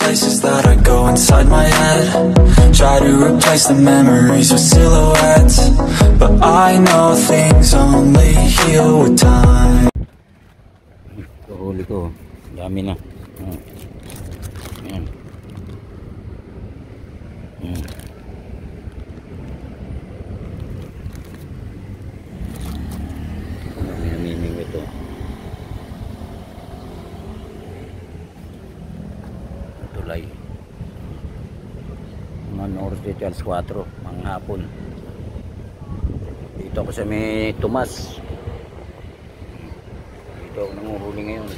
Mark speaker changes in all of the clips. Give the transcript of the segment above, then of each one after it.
Speaker 1: Places that I go inside my head, try to replace the memories with silhouettes, but I know things only heal with time.
Speaker 2: Huli ko, dami na. Ayan. Namiming ito. Tulay. Mga norte, alas 4, mga hapon. Dito ako sa may Tomas. Dito ako nanguhuli ngayon.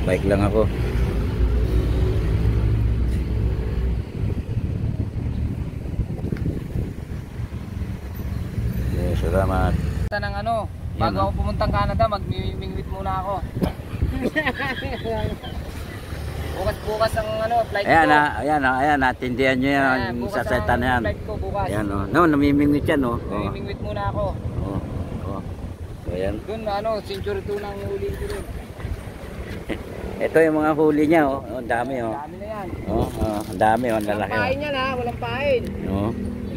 Speaker 2: Bike lang ako. Salamat.
Speaker 3: Ng ano, bago ako pumuntang Canada, mag-mingwit muna ako. Bukas ang ano, flight ko.
Speaker 2: Ayan, natindihan nyo yan, yung saseta na yan.
Speaker 3: Flight ko bukas.
Speaker 2: Ayan, no, namimingwit yan, no.
Speaker 3: Namimingwit muna ako.
Speaker 2: So, ayan.
Speaker 3: Doon, ano, century 2 nang huli ko rin.
Speaker 2: Ito yung mga huli niya, oh. Ang dami, oh.
Speaker 3: Ang dami na yan.
Speaker 2: Ang dami, oh. Ang lalaki,
Speaker 3: Walang pain yan, ha. Walang pain.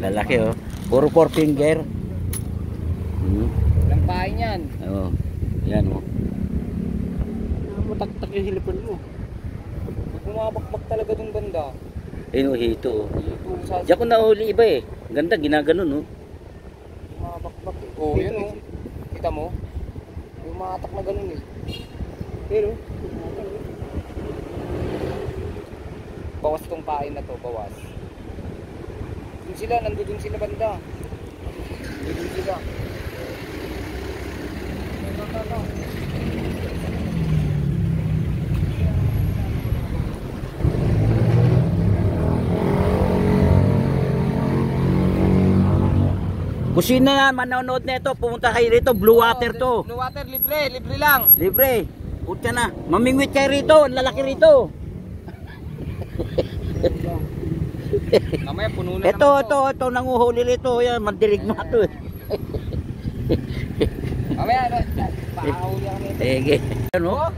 Speaker 2: Lalaki, oh. Puro 4 finger.
Speaker 3: Walang pain yan.
Speaker 2: Yan, oh.
Speaker 3: Mataktak yung hilipon mo. Bumabakbak talaga dun banda.
Speaker 2: Ayun, hito, oh. Diyan ko nahuli iba, eh. Ganda, ginaganon, oh.
Speaker 3: Bumabakbak, eh. Oh, yun, oh. Kita mo? Yung matak na ganun, eh. Pero, bawas tong pain na to, bawas. Doon sila, nandun sila banda. Nandun sila.
Speaker 2: Kusina na, manonood na ito, pumunta kayo rito, blue water to.
Speaker 3: Blue water, libre, libre lang.
Speaker 2: Libre. Puta na. Mamingwit kayo rito. Lalaki rito.
Speaker 3: Mamaya puno na
Speaker 2: Ito. Nanguhuli rito. Yan, mandirigma to.
Speaker 3: Mamaya, pakahuli ako nito.
Speaker 2: Sige. Ano?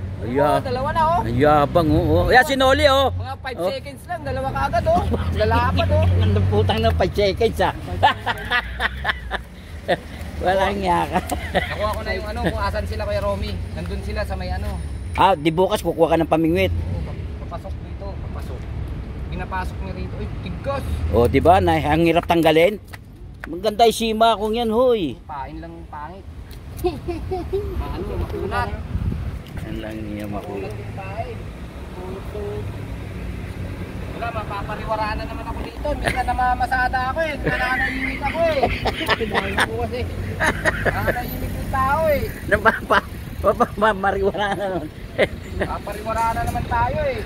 Speaker 3: Dalawa na, oh.
Speaker 2: Ang yabang, oh. Yan, sinoli, oh.
Speaker 3: Mga 5 seconds lang, dalawa kagad, oh. Lalapan, oh.
Speaker 2: Ang putang ng 5 seconds, ah. Walang yaka.
Speaker 3: Nakuha ko na yung ano, kung asan sila Kuya Romy. Nandun sila sa may ano.
Speaker 2: Di bukas kukuha ka ng pamingwit.
Speaker 3: Papasok dito, papasok. Pinapasok niya rito. Ay, tigas.
Speaker 2: Diba? Ang hirap tanggalin. Maganda yung sima kung yan, hoy.
Speaker 3: Pain lang pangit. Ano, makunat.
Speaker 2: Yan lang niya makuha.
Speaker 3: Makunat yung pain. Wala, mapapariwaraan na naman ako dito. Minsan namamasada ako, eh. Nananahimik ako, eh. Dahil ko kasi. Nananahimik yung tao, eh.
Speaker 2: Mariwaraan na naman.
Speaker 3: Papariwaraan na naman tayo, eh.